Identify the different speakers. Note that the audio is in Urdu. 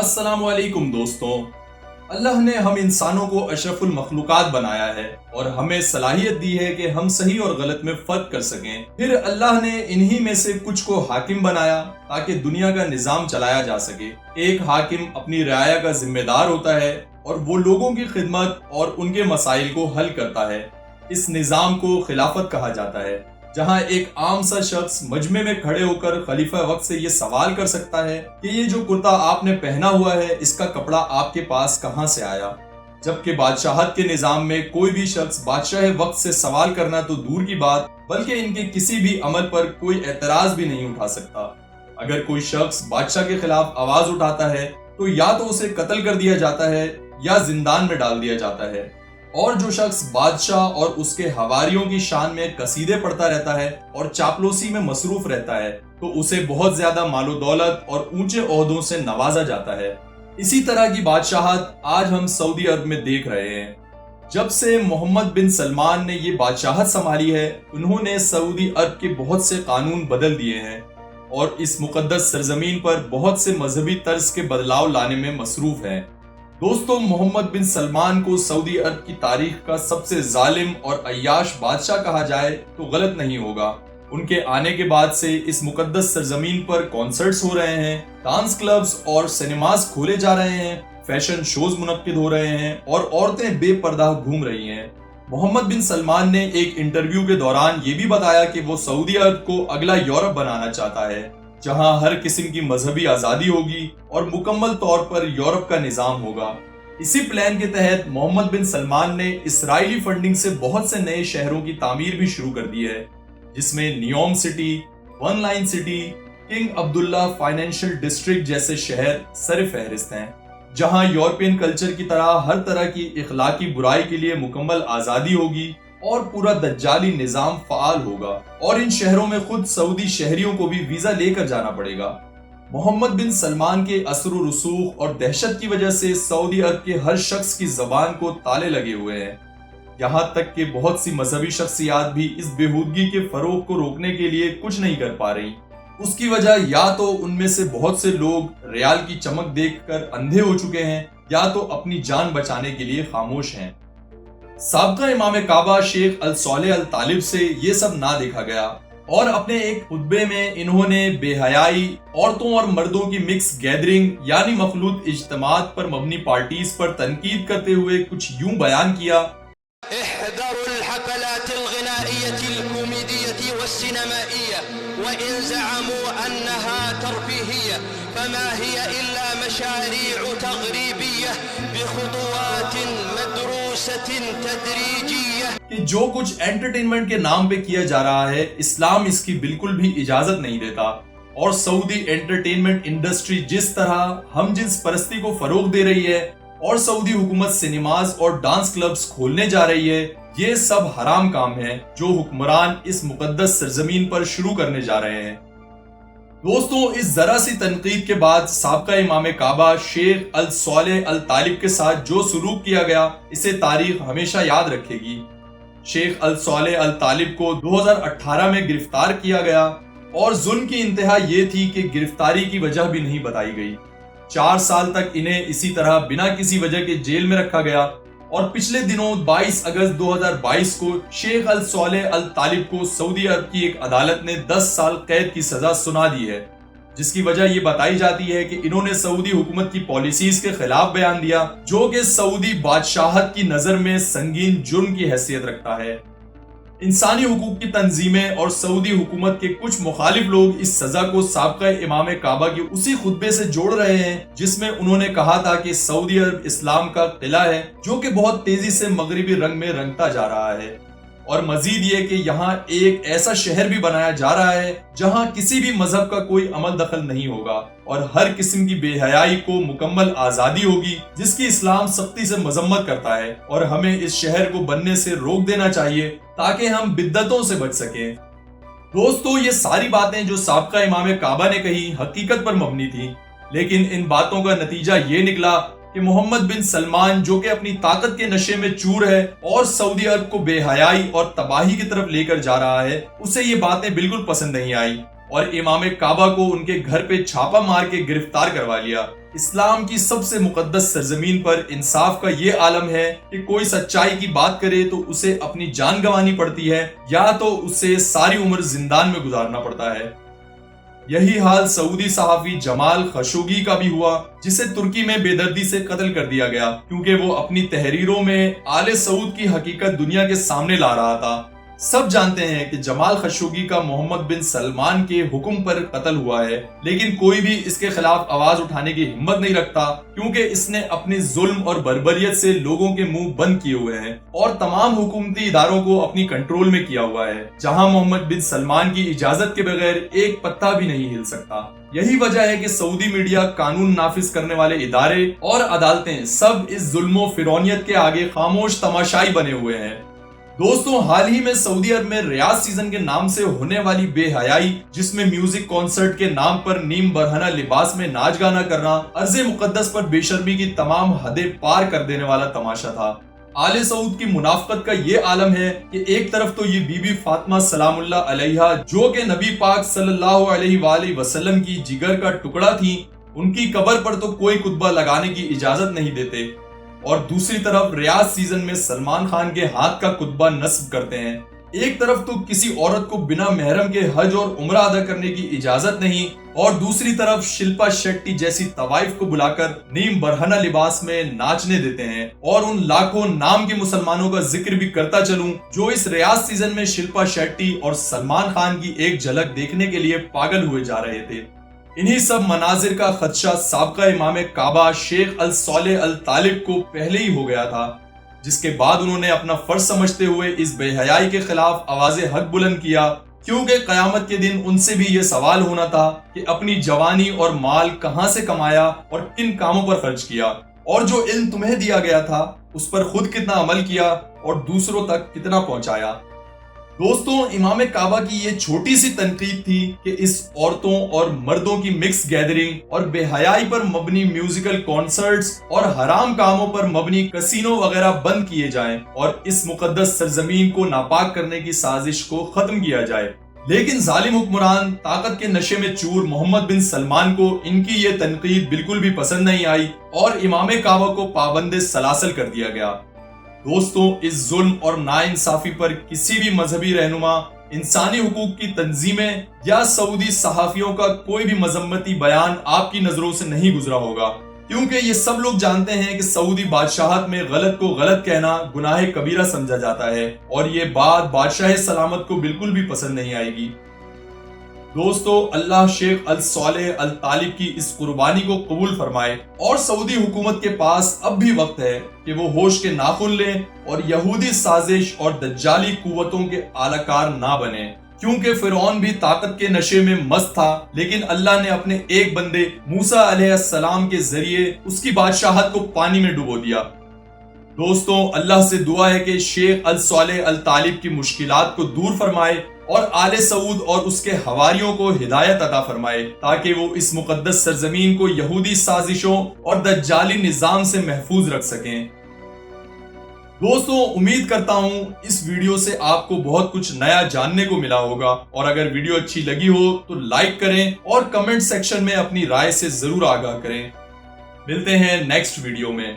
Speaker 1: السلام علیکم دوستوں، اللہ نے ہم انسانوں کو اشرف المخلوقات بنایا ہے اور ہمیں صلاحیت دی ہے کہ ہم صحیح اور غلط میں فرق کر سکیں۔ پھر اللہ نے انہی میں سے کچھ کو حاکم بنایا تاکہ دنیا کا نظام چلایا جا سکے۔ ایک حاکم اپنی رعایا کا ذمہ دار ہوتا ہے اور وہ لوگوں کی خدمت اور ان کے مسائل کو حل کرتا ہے۔ اس نظام کو خلافت کہا جاتا ہے، جہاں ایک عام سا شخص مجمع میں کھڑے ہو کر خلیفہ وقت سے یہ سوال کر سکتا ہے کہ یہ جو کرتا آپ نے پہنا ہوا ہے اس کا کپڑا آپ کے پاس کہاں سے آیا، جبکہ بادشاہت کے نظام میں کوئی بھی شخص بادشاہ وقت سے سوال کرنا تو دور کی بات بلکہ ان کے کسی بھی عمل پر کوئی اعتراض بھی نہیں اٹھا سکتا۔ اگر کوئی شخص بادشاہ کے خلاف آواز اٹھاتا ہے تو یا تو اسے قتل کر دیا جاتا ہے یا زندان میں ڈال دیا جاتا ہے، اور جو شخص بادشاہ اور اس کے حواریوں کی شان میں قصیدے پڑھتا رہتا ہے اور چاپلوسی میں مصروف رہتا ہے تو اسے بہت زیادہ مال و دولت اور اونچے عہدوں سے نوازا جاتا ہے۔ اسی طرح کی بادشاہت آج ہم سعودی عرب میں دیکھ رہے ہیں۔ جب سے محمد بن سلمان نے یہ بادشاہت سنبھالی ہے، انہوں نے سعودی عرب کے بہت سے قانون بدل دیے ہیں اور اس مقدس سرزمین پر بہت سے مذہبی طرز کے بدلاؤ لانے میں مصروف ہیں۔ دوستو، محمد بن سلمان کو سعودی عرب کی تاریخ کا سب سے ظالم اور عیاش بادشاہ کہا جائے تو غلط نہیں ہوگا۔ ان کے آنے کے بعد سے اس مقدس سرزمین پر کانسرٹس ہو رہے ہیں، ڈانس کلبز اور سینماز کھولے جا رہے ہیں، فیشن شوز منعقد ہو رہے ہیں اور عورتیں بے پردہ گھوم رہی ہیں۔ محمد بن سلمان نے ایک انٹرویو کے دوران یہ بھی بتایا کہ وہ سعودی عرب کو اگلا یورپ بنانا چاہتا ہے، جہاں ہر قسم کی مذہبی آزادی ہوگی اور مکمل طور پر یورپ کا نظام ہوگا۔ اسی پلان کے تحت محمد بن سلمان نے اسرائیلی فنڈنگ سے بہت سے نئے شہروں کی تعمیر بھی شروع کر دی ہے، جس میں Neom city, one line city, King Abdullah financial district جیسے شہر سر فہرست ہیں، جہاں یورپین کلچر کی طرح ہر طرح کی اخلاقی برائی کے لیے مکمل آزادی ہوگی اور پورا دجالی نظام فعال ہوگا، اور ان شہروں میں خود سعودی شہریوں کو بھی ویزا لے کر جانا پڑے گا۔ محمد بن سلمان کے اثر و رسوخ اور دہشت کی وجہ سے سعودی عرب کے ہر شخص کی زبان کو تالے لگے ہوئے ہیں، یہاں تک کہ بہت سی مذہبی شخصیات بھی اس بےہودگی کے فروغ کو روکنے کے لیے کچھ نہیں کر پا رہی۔ اس کی وجہ یا تو ان میں سے بہت سے لوگ ریال کی چمک دیکھ کر اندھے ہو چکے ہیں یا تو اپنی جان بچانے کے لیے خاموش ہیں۔ سابقہ امام کعبہ شیخ الصالح الطالب سے یہ سب نہ دیکھا گیا، اور اپنے ایک خطبے میں انہوں نے بے حیائی، عورتوں اور مردوں کی مکس گیدرنگ یعنی مخلوط اجتماعات پر مبنی پارٹیز پر تنقید کرتے ہوئے کچھ یوں بیان کیا:
Speaker 2: احذروا الحفلات الغنائية الكوميدية والسينمائية وإن زعموا أنها ترفيهية فما هي إلا مشاريع تغريبية بخطوات مدروسة تدريجية۔
Speaker 1: کہ جو کچھ انٹرٹینمنٹ کے نام پہ کیا جا رہا ہے، اسلام اس کی بالکل بھی اجازت نہیں دیتا، اور سعودی انٹرٹینمنٹ انڈسٹری جس طرح ہم جنس پرستی کو فروغ دے رہی ہے اور سعودی حکومت سینماز اور ڈانس کلبز کھولنے جا رہی ہے، یہ سب حرام کام ہیں جو حکمران اس مقدس سرزمین پر شروع کرنے جا رہے ہیں۔ دوستوں، اس ذرا سی تنقید کے بعد سابقہ امام کعبہ شیخ الصالح الطالب کے ساتھ جو سلوک کیا گیا، اسے تاریخ ہمیشہ یاد رکھے گی۔ شیخ الصالح الطالب کو 2018 میں گرفتار کیا گیا، اور ظلم کی انتہا یہ تھی کہ گرفتاری کی وجہ بھی نہیں بتائی گئی۔ 4 سال تک انہیں اسی طرح بنا کسی وجہ کے جیل میں رکھا گیا، اور پچھلے دنوں 22 اگست 2022 کو شیخ الصالح الطالب کو سعودی عرب کی ایک عدالت نے 10 سال قید کی سزا سنا دی ہے، جس کی وجہ یہ بتائی جاتی ہے کہ انہوں نے سعودی حکومت کی پالیسیز کے خلاف بیان دیا، جو کہ سعودی بادشاہت کی نظر میں سنگین جرم کی حیثیت رکھتا ہے۔ انسانی حقوق کی تنظیمیں اور سعودی حکومت کے کچھ مخالف لوگ اس سزا کو سابقہ امام کعبہ کے اسی خطبے سے جوڑ رہے ہیں جس میں انہوں نے کہا تھا کہ سعودی عرب اسلام کا قلعہ ہے جو کہ بہت تیزی سے مغربی رنگ میں رنگتا جا رہا ہے، اور مزید یہ کہ یہاں ایک ایسا شہر بھی بنایا جا رہا ہے جہاں کسی بھی مذہب کا کوئی عمل دخل نہیں ہوگا اور ہر قسم کی بے حیائی کو مکمل آزادی ہوگی، جس کی اسلام سختی سے مذمت کرتا ہے، اور ہمیں اس شہر کو بننے سے روک دینا چاہیے تاکہ ہم بدعتوں سے بچ سکیں۔ دوستو، یہ ساری باتیں جو سابقہ امام کعبہ نے کہی حقیقت پر مبنی تھی، لیکن ان باتوں کا نتیجہ یہ نکلا کہ محمد بن سلمان، جو کہ اپنی طاقت کے نشے میں چور ہے اور سعودی عرب کو بے حیائی اور تباہی کی طرف لے کر جا رہا ہے، اسے یہ باتیں بالکل پسند نہیں آئی اور امام کعبہ کو ان کے گھر پہ چھاپا مار کے گرفتار کروا لیا، اسلام کی سب سے مقدس سرزمین پر انصاف کا یہ عالم ہے کہ کوئی سچائی کی بات کرے تو اسے اپنی جان گنوانی پڑتی ہے یا تو اسے ساری عمر زندان میں گزارنا پڑتا ہے۔ یہی حال سعودی صحافی جمال خشوگی کا بھی ہوا، جسے ترکی میں بے دردی سے قتل کر دیا گیا کیونکہ وہ اپنی تحریروں میں آل سعود کی حقیقت دنیا کے سامنے لا رہا تھا۔ سب جانتے ہیں کہ جمال خشوگی کا محمد بن سلمان کے حکم پر قتل ہوا ہے، لیکن کوئی بھی اس کے خلاف آواز اٹھانے کی ہمت نہیں رکھتا کیونکہ اس نے اپنے ظلم اور بربریت سے لوگوں کے منہ بند کیے ہوئے ہیں اور تمام حکومتی اداروں کو اپنی کنٹرول میں کیا ہوا ہے، جہاں محمد بن سلمان کی اجازت کے بغیر ایک پتا بھی نہیں ہل سکتا۔ یہی وجہ ہے کہ سعودی میڈیا، قانون نافذ کرنے والے ادارے اور عدالتیں سب اس ظلم و فرعونیت کے آگے خاموش تماشائی بنے ہوئے ہیں۔ دوستوں، حال ہی میں سعودی عرب میں ریاض سیزن کے نام سے ہونے والی بے حیائی، جس میں میوزک کانسرٹ کے نام پر نیم برہنہ لباس میں ناچ گانا کرنا ارض مقدس پر بے شرمی کی تمام حدیں پار کر دینے والا تماشا تھا۔ آل سعود کی منافقت کا یہ عالم ہے کہ ایک طرف تو یہ بی بی فاطمہ سلام اللہ علیہا، جو کہ نبی پاک صلی اللہ علیہ وآلہ وسلم کی جگر کا ٹکڑا تھی، ان کی قبر پر تو کوئی خطبہ لگانے کی اجازت نہیں دیتے، اور دوسری طرف ریاض سیزن میں سلمان خان کے ہاتھ کا خطبہ نصب کرتے ہیں۔ ایک طرف تو کسی عورت کو بنا محرم کے حج اور عمرہ ادا کرنے کی اجازت نہیں، اور دوسری طرف شلپا شیٹی جیسی طوائف کو بلا کر نیم برہنہ لباس میں ناچنے دیتے ہیں۔ اور ان لاکھوں نام کے مسلمانوں کا ذکر بھی کرتا چلوں جو اس ریاض سیزن میں شلپا شیٹی اور سلمان خان کی ایک جھلک دیکھنے کے لیے پاگل ہوئے جا رہے تھے۔ انہی سب مناظر کا خدشہ سابقہ امام کعبہ شیخ الصالح الطالب کو پہلے ہی ہو گیا تھا، جس کے بعد انہوں نے اپنا فرض سمجھتے ہوئے اس بے حیائی کے خلاف آواز حق بلند کیا، کیونکہ قیامت کے دن ان سے بھی یہ سوال ہونا تھا کہ اپنی جوانی اور مال کہاں سے کمایا اور کن کاموں پر خرچ کیا، اور جو علم تمہیں دیا گیا تھا اس پر خود کتنا عمل کیا اور دوسروں تک کتنا پہنچایا۔ دوستوں، امام کعبہ کی یہ چھوٹی سی تنقید تھی کہ اس عورتوں اور مردوں کی مکس گیدرنگ اور بے حیائی پر مبنی میوزیکل کانسرٹس اور حرام کاموں پر مبنی کسینو وغیرہ بند کیے جائیں اور اس مقدس سرزمین کو ناپاک کرنے کی سازش کو ختم کیا جائے۔ لیکن ظالم حکمران طاقت کے نشے میں چور محمد بن سلمان کو ان کی یہ تنقید بالکل بھی پسند نہیں آئی اور امام کعبہ کو پابند سلاسل کر دیا گیا۔ دوستوں، اس ظلم اور ناانصافی پر کسی بھی مذہبی رہنما، انسانی حقوق کی تنظیمیں یا سعودی صحافیوں کا کوئی بھی مذمتی بیان آپ کی نظروں سے نہیں گزرا ہوگا، کیونکہ یہ سب لوگ جانتے ہیں کہ سعودی بادشاہت میں غلط کو غلط کہنا گناہ کبیرہ سمجھا جاتا ہے، اور یہ بات بادشاہ سلامت کو بالکل بھی پسند نہیں آئے گی۔ دوستو، اللہ شیخ الصالح الطالب کی اس قربانی کو قبول فرمائے، اور سعودی حکومت کے پاس اب بھی وقت ہے کہ وہ ہوش کے ناخن لیں اور یہودی سازش اور دجالی قوتوں کے آلہ کار نہ بنے، کیونکہ فرعون بھی طاقت کے نشے میں مست تھا، لیکن اللہ نے اپنے ایک بندے موسیٰ علیہ السلام کے ذریعے اس کی بادشاہت کو پانی میں ڈبو دیا۔ دوستوں، اللہ سے دعا ہے کہ شیخ الصالح الطالب کی مشکلات کو دور فرمائے اور آل سعود اور اس کے حواریوں کو ہدایت عطا فرمائے، تاکہ وہ اس مقدس سرزمین کو یہودی سازشوں اور دجالی نظام سے محفوظ رکھ سکیں۔ دوستوں، امید کرتا ہوں اس ویڈیو سے آپ کو بہت کچھ نیا جاننے کو ملا ہوگا، اور اگر ویڈیو اچھی لگی ہو تو لائک کریں اور کمنٹ سیکشن میں اپنی رائے سے ضرور آگاہ کریں۔ ملتے ہیں نیکسٹ ویڈیو میں۔